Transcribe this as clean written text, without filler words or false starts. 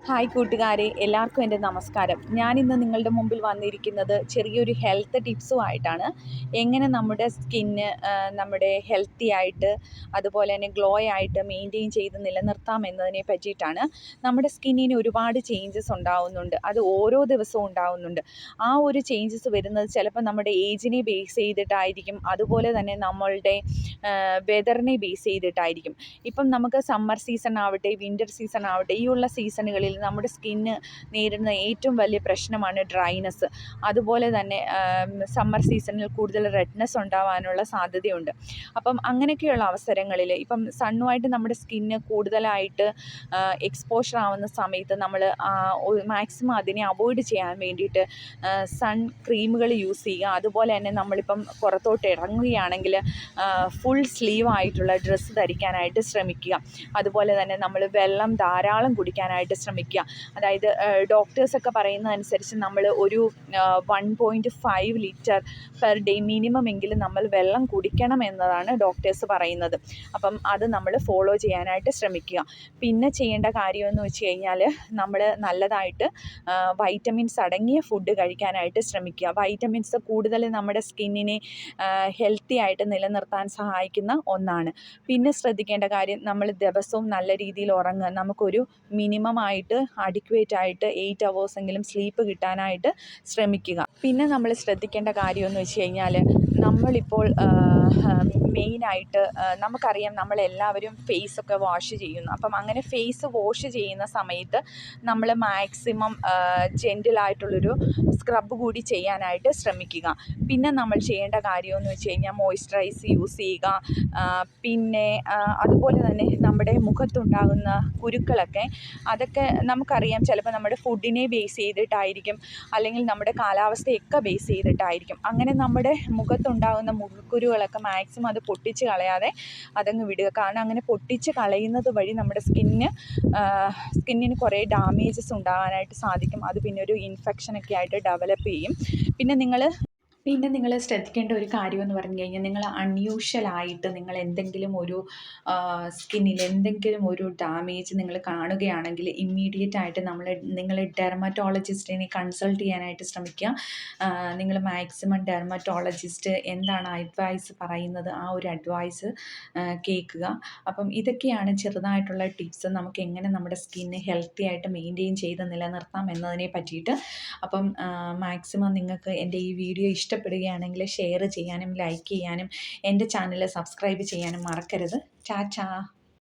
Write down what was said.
Hi കൂട്ടുകാരെ, എല്ലാവർക്കും എൻ്റെ നമസ്കാരം. ഞാനിന്ന് നിങ്ങളുടെ മുമ്പിൽ വന്നിരിക്കുന്നത് ചെറിയൊരു ഹെൽത്ത് ടിപ്സുമായിട്ടാണ്. എങ്ങനെ നമ്മുടെ സ്കിന്ന് നമ്മുടെ ഹെൽത്തി ആയിട്ട് അതുപോലെ തന്നെ ഗ്ലോ ആയിട്ട് മെയിൻറ്റെയിൻ ചെയ്ത് നിലനിർത്താം എന്നതിനെ പറ്റിയിട്ടാണ്. നമ്മുടെ സ്കിന്നിന് ഒരുപാട് ചേഞ്ചസ് ഉണ്ടാവുന്നുണ്ട്. അത് ഓരോ ദിവസവും ഉണ്ടാവുന്നുണ്ട്. ആ ഒരു ചേഞ്ചസ് വരുന്നത് ചിലപ്പോൾ നമ്മുടെ ഏജിനെ ബേസ് ചെയ്തിട്ടായിരിക്കും, അതുപോലെ തന്നെ നമ്മളുടെ വെതറിനെ ബേസ് ചെയ്തിട്ടായിരിക്കും. ഇപ്പം നമുക്ക് സമ്മർ സീസൺ ആവട്ടെ, വിൻ്റർ സീസൺ ആവട്ടെ, ഈ ഉള്ള സീസണുകളിൽ നമ്മുടെ സ്കിന്ന് നേരിടുന്ന ഏറ്റവും വലിയ പ്രശ്നമാണ് ഡ്രൈനെസ്. അതുപോലെ തന്നെ സമ്മർ സീസണിൽ കൂടുതൽ റെഡ്നെസ് ഉണ്ടാവാനുള്ള സാധ്യതയുണ്ട്. അപ്പം അങ്ങനെയൊക്കെയുള്ള അവസരങ്ങളിൽ ഇപ്പം സണ്ണുമായിട്ട് നമ്മുടെ സ്കിന്ന് കൂടുതലായിട്ട് എക്സ്പോഷർ ആവുന്ന സമയത്ത് നമ്മൾ മാക്സിമം അതിനെ അവോയ്ഡ് ചെയ്യാൻ വേണ്ടിയിട്ട് സൺ ക്രീമുകൾ യൂസ് ചെയ്യുക. അതുപോലെ തന്നെ നമ്മളിപ്പം പുറത്തോട്ട് ഇറങ്ങുകയാണെങ്കിൽ ഫുൾ സ്ലീവ് ആയിട്ടുള്ള ഡ്രസ്സ് ധരിക്കാനായിട്ട് ശ്രമിക്കുക. അതുപോലെ തന്നെ നമ്മൾ വെള്ളം ധാരാളം കുടിക്കാനായിട്ട് ശ്രമിക്കുക. അതായത് ഡോക്ടേഴ്സൊക്കെ പറയുന്നതനുസരിച്ച് നമ്മൾ ഒരു 1.5 ലിറ്റർ പെർ ഡേ മിനിമം എങ്കിലും നമ്മൾ വെള്ളം കുടിക്കണം എന്നതാണ് ഡോക്ടേഴ്സ് പറയുന്നത്. അപ്പം അത് നമ്മൾ ഫോളോ ചെയ്യാനായിട്ട് ശ്രമിക്കുക. പിന്നെ ചെയ്യേണ്ട കാര്യമെന്ന് വെച്ച് കഴിഞ്ഞാൽ നമ്മൾ നല്ലതായിട്ട് വൈറ്റമിൻസ് അടങ്ങിയ ഫുഡ് കഴിക്കാനായിട്ട് ശ്രമിക്കുക. വൈറ്റമിൻസ് കൂടുതൽ നമ്മുടെ സ്കിന്നിനെ ഹെൽത്തി ആയിട്ട് നിലനിർത്താൻ സഹായിക്കുന്ന ഒന്നാണ്. പിന്നെ ശ്രദ്ധിക്കേണ്ട കാര്യം, നമ്മൾ ദിവസവും നല്ല രീതിയിൽ ഉറങ്ങുക. നമുക്കൊരു മിനിമമായിട്ട് അഡിക്വേറ്റ് ആയിട്ട് 8 അവേഴ്സെങ്കിലും സ്ലീപ്പ് കിട്ടാനായിട്ട് ശ്രമിക്കുക. പിന്നെ നമ്മൾ ശ്രദ്ധിക്കേണ്ട കാര്യമെന്ന് വെച്ച് കഴിഞ്ഞാൽ, നമ്മളിപ്പോൾ മെയിനായിട്ട് നമുക്കറിയാം നമ്മളെല്ലാവരും ഫേസൊക്കെ വാഷ് ചെയ്യുന്നു. അപ്പം അങ്ങനെ ഫേസ് വാഷ് ചെയ്യുന്ന സമയത്ത് നമ്മൾ മാക്സിമം ജെൻറ്റിലായിട്ടുള്ളൊരു സ്ക്രബ് കൂടി ചെയ്യാനായിട്ട് ശ്രമിക്കുക. പിന്നെ നമ്മൾ ചെയ്യേണ്ട കാര്യമെന്ന് വെച്ച് കഴിഞ്ഞാൽ മോയ്സ്ചറൈസ് യൂസ് ചെയ്യുക. പിന്നെ അതുപോലെ തന്നെ നമ്മുടെ മുഖത്തുണ്ടാകുന്ന കുരുക്കളൊക്കെ, അതൊക്കെ നമുക്കറിയാം ചിലപ്പോൾ നമ്മുടെ ഫുഡിനെ ബേസ് ചെയ്തിട്ടായിരിക്കും, അല്ലെങ്കിൽ നമ്മുടെ കാലാവസ്ഥയൊക്കെ ബേസ് ചെയ്തിട്ടായിരിക്കും. അങ്ങനെ നമ്മുടെ മുഖത്തുണ്ടാകുന്ന മുഖക്കുരുകളൊക്കെ മാക്സിമം അത് പൊട്ടിച്ച് കളയാതെ അതങ്ങ് വിടുക. കാരണം അങ്ങനെ പൊട്ടിച്ച് കളയുന്നത് വഴി നമ്മുടെ സ്കിന്നിന് കുറേ ഡാമേജസ് ഉണ്ടാകാനായിട്ട് സാധിക്കും. അത് പിന്നെ ഒരു ഇൻഫെക്ഷനൊക്കെ ആയിട്ട് ഡെവലപ്പ് ചെയ്യും. പിന്നെ നിങ്ങൾ ശ്രദ്ധിക്കേണ്ട ഒരു കാര്യമെന്ന് പറഞ്ഞു കഴിഞ്ഞാൽ, നിങ്ങൾ അൺയൂഷ്വലായിട്ട് നിങ്ങൾ എന്തെങ്കിലും ഒരു സ്കിന്നിൽ എന്തെങ്കിലും ഒരു ഡാമേജ് നിങ്ങൾ കാണുകയാണെങ്കിൽ ഇമ്മീഡിയറ്റായിട്ട് നിങ്ങൾ ഡെർമറ്റോളജിസ്റ്റിനെ കൺസൾട്ട് ചെയ്യാനായിട്ട് ശ്രമിക്കുക. നിങ്ങൾ മാക്സിമം ഡെർമറ്റോളജിസ്റ്റ് എന്താണ് അഡ്വൈസ് പറയുന്നത് ആ ഒരു അഡ്വൈസ് കേൾക്കുക. അപ്പം ഇതൊക്കെയാണ് ചെറുതായിട്ടുള്ള ടിപ്സ്, നമുക്ക് എങ്ങനെ നമ്മുടെ സ്കിന്ന് ഹെൽത്തി ആയിട്ട് മെയിൻറ്റെയിൻ ചെയ്ത് നിലനിർത്താം എന്നതിനെ പറ്റിയിട്ട്. അപ്പം മാക്സിമം നിങ്ങൾക്ക് എൻ്റെ ഈ വീഡിയോ ഇഷ്ടപ്പെടുകയാണെങ്കിൽ ഷെയർ ചെയ്യാനും ലൈക്ക് ചെയ്യാനും എൻ്റെ ചാനൽ സബ്സ്ക്രൈബ് ചെയ്യാനും മറക്കരുത്. ടാറ്റാ.